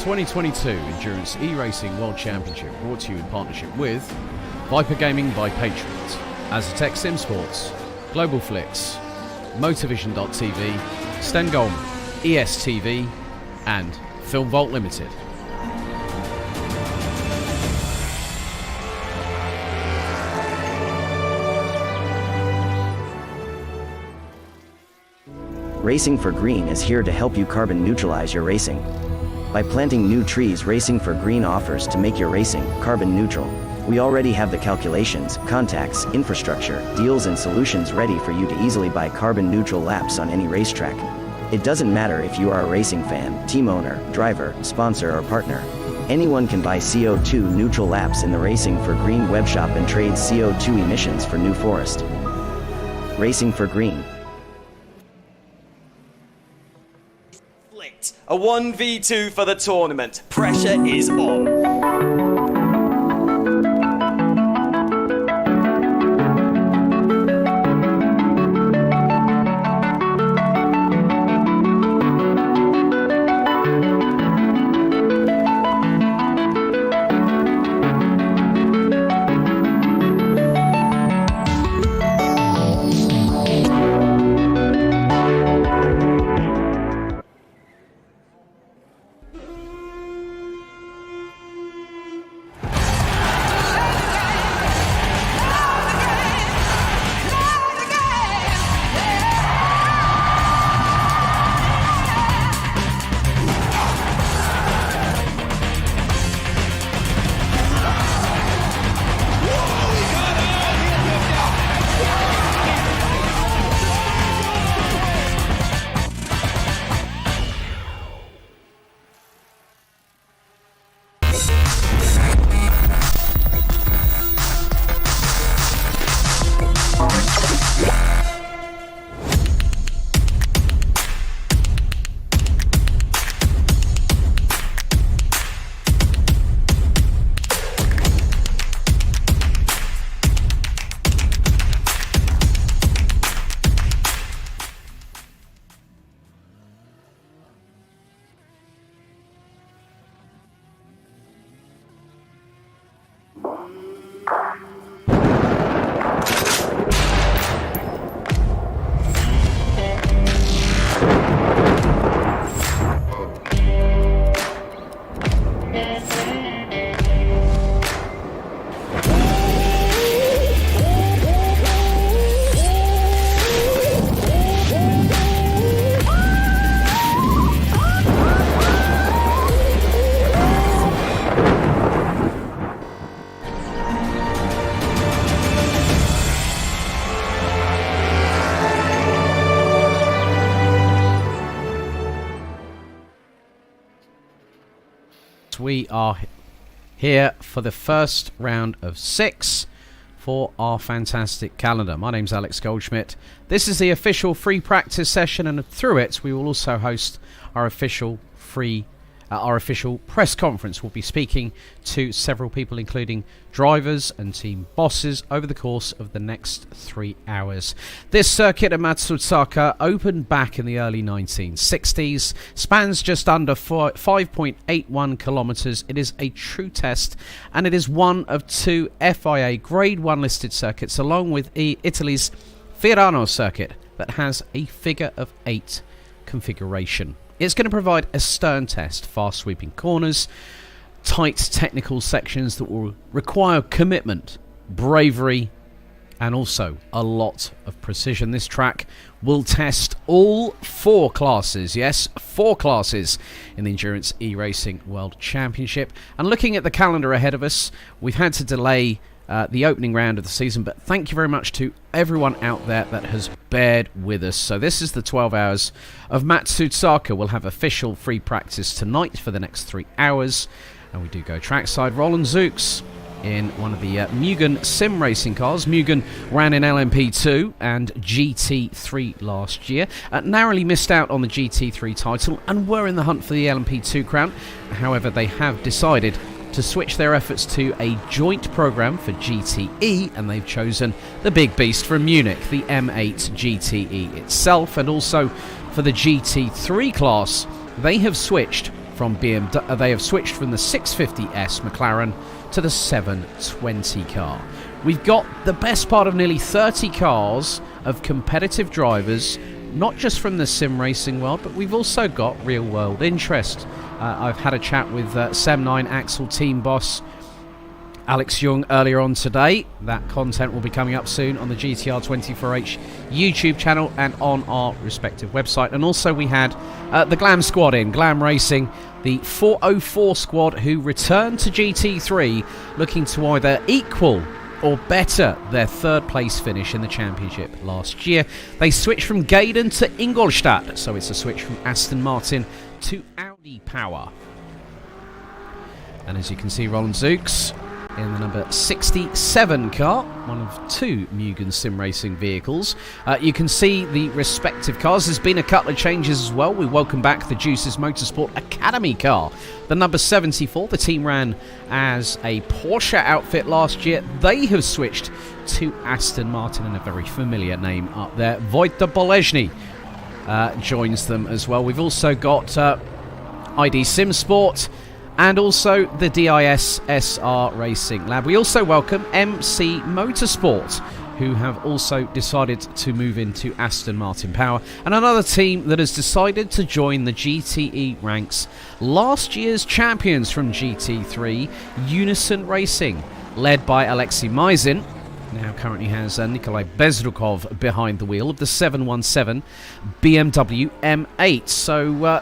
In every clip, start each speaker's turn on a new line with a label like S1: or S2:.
S1: 2022 Endurance E-Racing World Championship brought to you in partnership with Viper Gaming by Patriots, Azatec Sim Sports, Global Flix, Motorvision.tv, Stengolm, ESTV and Film Vault Limited.
S2: Racing for Green is here to help you carbon neutralize your racing. By planting new trees, Racing for Green offers to make your racing carbon neutral. We already have the calculations, contacts, infrastructure, deals and solutions ready for you to easily buy carbon neutral laps on any racetrack. It doesn't matter if you are a racing fan, team owner, driver, sponsor or partner. Anyone can buy CO2 neutral laps in the Racing for Green webshop and trade CO2 emissions for New Forest. Racing for Green.
S3: A 1v2 for the tournament. Pressure is on.
S1: We are here for the first round of 6 for our fantastic calendar. My name's Alex Goldschmidt. This is the official free practice session, and through it we will also host our official press conference. We'll be speaking to several people, including drivers and team bosses, over the course of the next 3 hours. This circuit at Matsusaka opened back in the early 1960s, spans just under 5.81 kilometers. It is a true test, and it is one of 2 FIA Grade 1 listed circuits, along with Italy's Fiorano circuit, that has a figure of 8 configuration. It's going to provide a stern test, fast sweeping corners, tight technical sections that will require commitment, bravery, and also a lot of precision. This track will test all 4 classes, yes, 4 classes in the Endurance E-Racing World Championship. And looking at the calendar ahead of us, we've had to delay the opening round of the season, but thank you very much to everyone out there that has bared with us. So this is the 12 hours of Matsusaka. We'll have official free practice tonight for the next 3 hours, and we do go trackside. Roland Zooks in one of the Mugen sim racing cars. Mugen ran in LMP2 and GT3 last year. Narrowly missed out on the GT3 title and were in the hunt for the LMP2 crown. However, they have decided to switch their efforts to a joint program for GTE, and they've chosen the big beast from Munich, the M8 GTE itself. And also for the GT3 class, they have switched from BMW. They have switched from the 650S McLaren to the 720 car. We've got the best part of nearly 30 cars of competitive drivers, not just from the sim racing world, but we've also got real world interest. I've had a chat with Sem9 Axel team boss Alex Young earlier on today. That content will be coming up soon on the GTR24H YouTube channel and on our respective website. And also we had the Glam squad in, Glam Racing, the 404 squad, who returned to GT3 looking to either equal or better their third place finish in the championship last year. They switched from Gaydon to Ingolstadt, so it's a switch from Aston Martin to Audi power. And as you can see, Roland Zooks in the number 67 car, one of two Mugen Sim Racing vehicles. You can see the respective cars. There's been a couple of changes as well. We welcome back the Juices Motorsport Academy car. The number 74, the team ran as a Porsche outfit last year. They have switched to Aston Martin, and a very familiar name up there. Wojtek Bolesny joins them as well. We've also got ID Sim Sport and also the DIS SR Racing Lab. We also welcome MC Motorsport, who have also decided to move into Aston Martin Power, and another team that has decided to join the GTE ranks. Last year's champions from GT3, Unison Racing, led by Alexei Mizin, now currently has Nikolai Bezrukov behind the wheel of the 717 BMW M8. So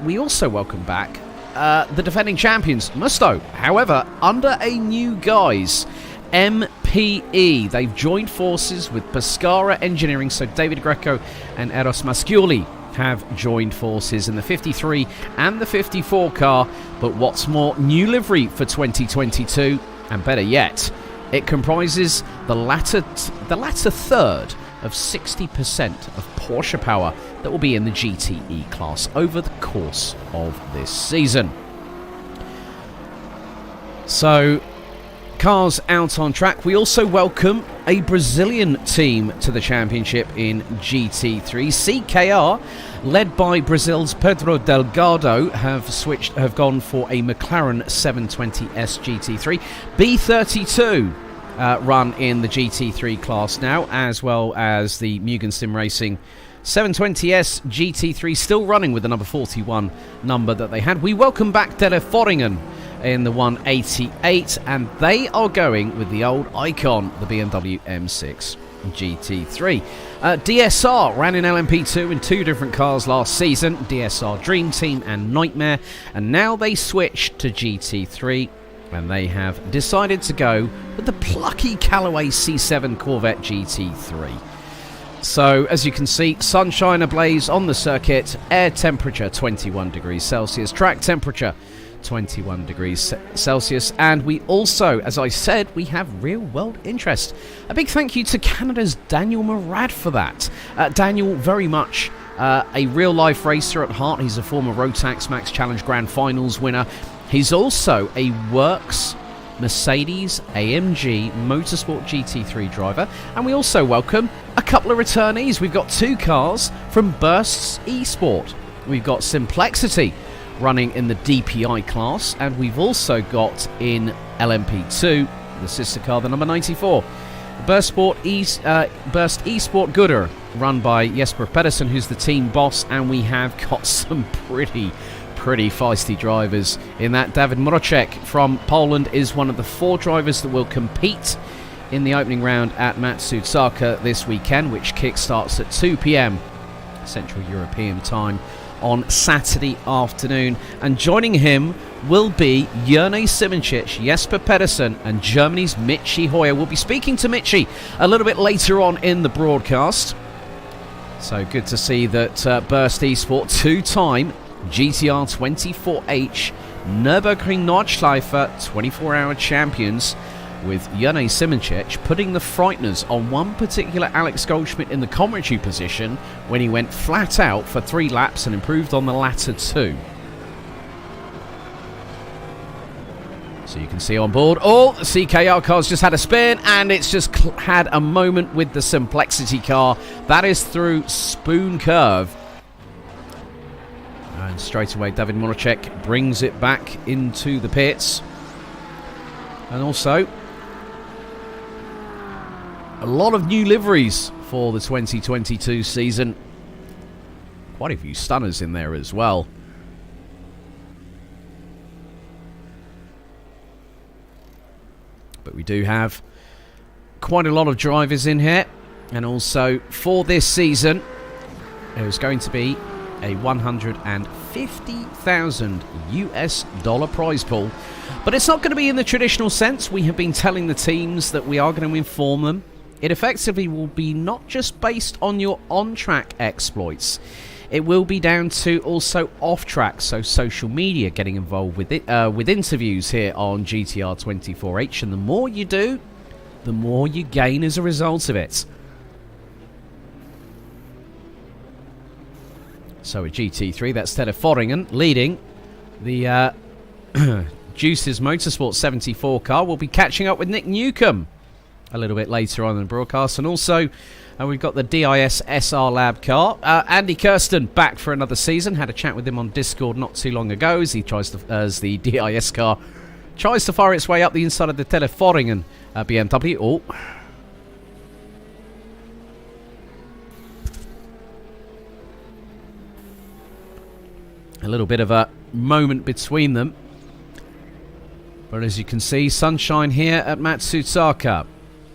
S1: we also welcome back the defending champions, Musto, however, under a new guise, MPE. They've joined forces with Pescara Engineering, so David Greco and Eros Masciuli have joined forces in the 53 and the 54 car. But what's more, new livery for 2022, and better yet, it comprises the latter third of 60% of Porsche power that will be in the GTE class over the course of this season. So, cars out on track. We also welcome a Brazilian team to the championship in GT3. CKR, led by Brazil's Pedro Delgado, have gone for a McLaren 720S GT3. B32 run in the GT3 class now, as well as the Mugen Sim Racing 720S GT3, still running with the number 41 number that they had. We welcome back Teleforingen in the 188, and they are going with the old icon, the BMW M6 GT3. DSR ran in LMP2 in two different cars last season, DSR Dream Team and Nightmare, and now they switch to GT3, and they have decided to go with the plucky Callaway C7 Corvette GT3. So, as you can see, sunshine ablaze on the circuit, air temperature 21 degrees Celsius, track temperature 21 degrees Celsius, and we also, as I said, we have real world interest. A big thank you to Canada's Daniel Murad for that. Daniel, very much a real life racer at heart. He's a former Rotax Max Challenge Grand Finals winner. He's also a Works Mercedes AMG Motorsport GT3 driver, and we also welcome a couple of returnees. We've got two cars from Bursts Esport. We've got Simplexity running in the DPI class, and we've also got in LMP2 the sister car, the number 94, Burst Esport Gooder, run by Jesper Pedersen, who's the team boss, and we have got some pretty feisty drivers in that. David Mrocek from Poland is one of the four drivers that will compete in the opening round at Matsusaka this weekend, which kickstarts at 2 p.m. Central European time on Saturday afternoon. And joining him will be Jerne Simoncic, Jesper Pedersen, and Germany's Michi Hoyer. We'll be speaking to Michi a little bit later on in the broadcast. So good to see that Burst Esport, two-time GTR24H Nürburgring Nordschleife 24-hour champions, with Jerne Simoncic putting the frighteners on one particular Alex Goldschmidt in the commentary position when he went flat out for 3 laps and improved on the latter 2. So you can see on board, the CKR car's just had a spin, and it's just had a moment with the Simplexity car. That is through Spoon Curve. And straight away, David Moracek brings it back into the pits. And also, a lot of new liveries for the 2022 season. Quite a few stunners in there as well. But we do have quite a lot of drivers in here. And also, for this season, there's going to be a $150,000 US prize pool. But it's not going to be in the traditional sense. We have been telling the teams that we are going to inform them. It effectively will be not just based on your on-track exploits. It will be down to also off-track, so social media getting involved with it, with interviews here on GTR24H. And the more you do, the more you gain as a result of it. So at GT3, that's Ted Forringen leading the Juices Motorsport 74 car. We'll be catching up with Nick Newcomb a little bit later on in the broadcast. And also, we've got the DIS SR Lab car. Andy Kirsten back for another season. Had a chat with him on Discord not too long ago as he tries to, as the DIS car tries to fire its way up the inside of the Ted Forringen BMW. Oh. A little bit of a moment between them. But as you can see, sunshine here at Matsusaka.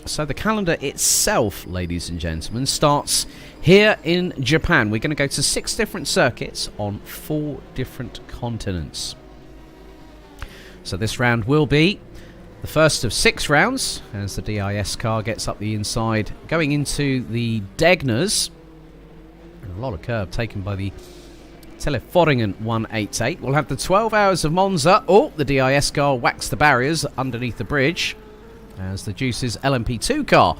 S1: So the calendar itself, ladies and gentlemen, starts here in Japan. We're going to go to 6 different circuits on 4 different continents. So this round will be the first of 6 rounds as the DIS car gets up the inside, going into the Degners. A lot of curb taken by the Teleforringen 188. We'll have the 12 hours of Monza. Oh, the DIS car whacks the barriers underneath the bridge as the Juice's LMP2 car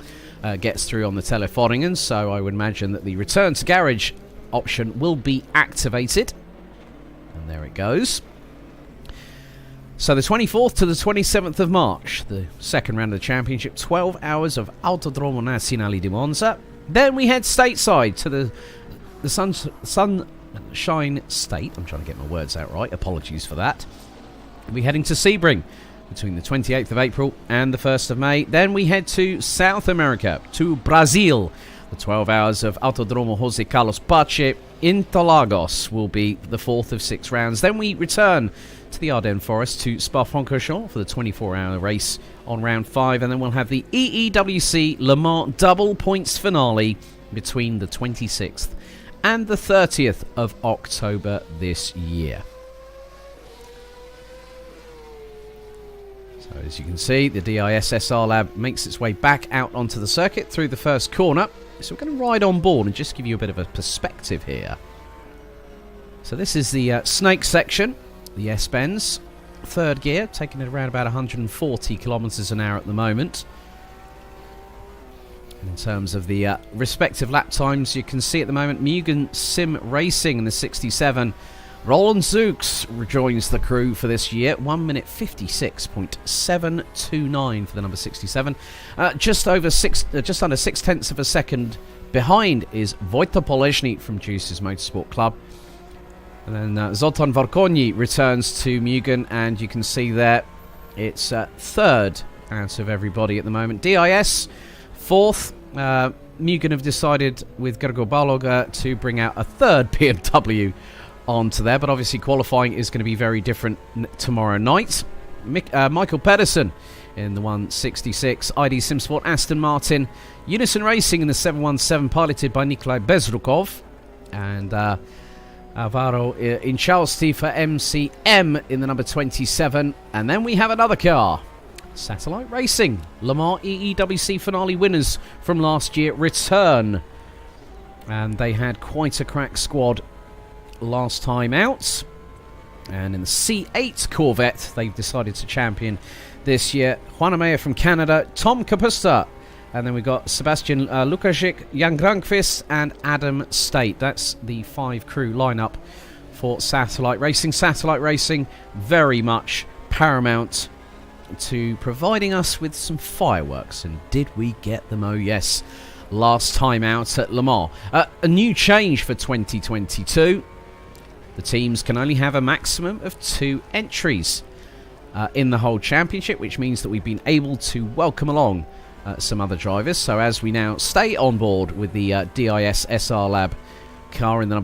S1: gets through on the Teleforringen. So I would imagine that the return to garage option will be activated. And there it goes. So the 24th to the 27th of March, the second round of the championship, 12 hours of Autodromo Nazionale di Monza. Then we head stateside to the Sunshine State. I'm trying to get my words out right. Apologies for that. We're heading to Sebring between the 28th of April and the 1st of May. Then we head to South America, to Brazil. The 12 hours of Autodromo José Carlos Pache Interlagos will be the 4th of 6 rounds. Then we return to the Ardennes Forest to Spa-Francorchamps for the 24-hour race on round 5. And then we'll have the EEWC Le Mans double points finale between the 26th and the 30th of October this year. So as you can see, the DIS SR Lab makes its way back out onto the circuit through the first corner. So we're going to ride on board and just give you a bit of a perspective here. So this is the snake section, the S-Benz. 3rd gear, taking it around about 140 kilometers an hour at the moment. In terms of the respective lap times, you can see at the moment Mugen Sim Racing in the 67. Roland Zooks rejoins the crew for this year. 1 minute 56.729 for the number 67. Just under 6/10 of a second behind is Wojtek Poleźny from Juice's Motorsport Club. And then Zoltan Varkonyi returns to Mugen, and you can see there it's 3rd out of everybody at the moment. DIS 4th. Mugen have decided with Gergo Baloga to bring out a 3rd BMW onto there, but obviously qualifying is going to be very different tomorrow night. Michael Pedersen in the 166, ID Simsport Aston Martin, Unison Racing in the 717 piloted by Nikolai Bezrukov, and Alvaro Inchalsti for MCM in the number 27. And then we have another car, Satellite Racing, Le Mans EEWC finale winners from last year return, and they had quite a crack squad last time out. And in the C8 Corvette, they've decided to champion this year. Juan Amaya from Canada, Tom Kapusta, and then we've got Sebastian Lukasik, Jan Grankvist, and Adam State. That's the 5 crew lineup for Satellite Racing. Satellite Racing very much paramount to providing us with some fireworks, and did we get them? Oh yes, last time out at Le Mans. A new change for 2022. The teams can only have a maximum of 2 entries in the whole championship, which means that we've been able to welcome along some other drivers. So as we now stay on board with the DIS SR Lab car in the number